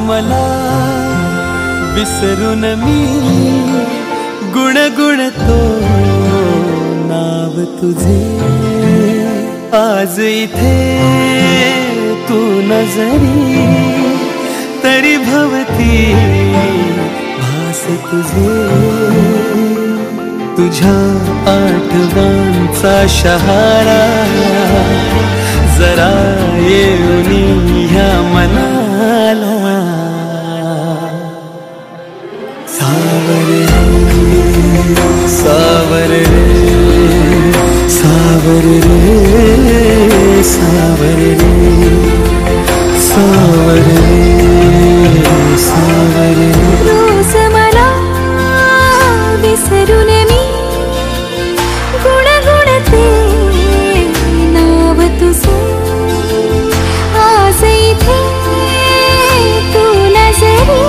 मला विसरून मी गुणगुणतो नाव तुझे। आज इथे तू नजरी तरी भवती भास तुझे। तुझ्या आठवणचा शहारा जरा येऊन ह्या मनाला सावरे सावरे सावरे सावरे सावरे सावरे। रोज मला विसरून मी गुणगुणते नाव तुझे। आज इथे तू नजरी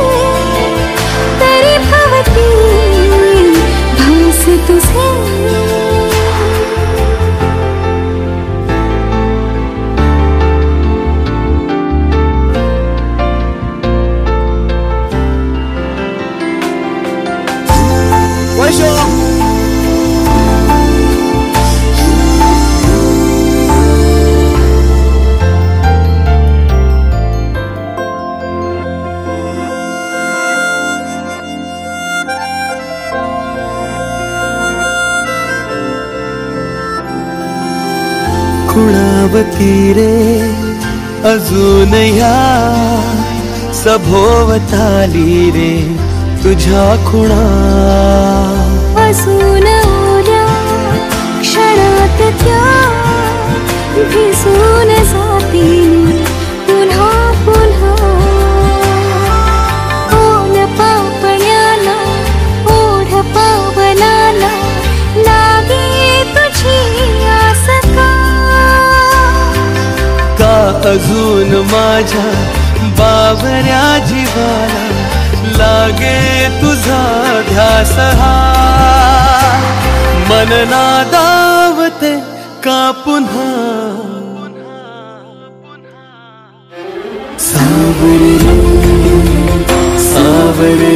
तरी भवती भास तुझे। खुणावती रे अजून ह्या सभोवताली रे तुझ्या खुणा। अजून उद्या क्षणात त्या भिजून जातील पुन्हा पुन्हा। ओल पापण्याला ओढ पावनाला लागे तुझी आस का अजून माझ्या बावऱ्या जीवाला लागे तुझा ध्यास हा। मन नादावते का पुन्हा सावरे सावरे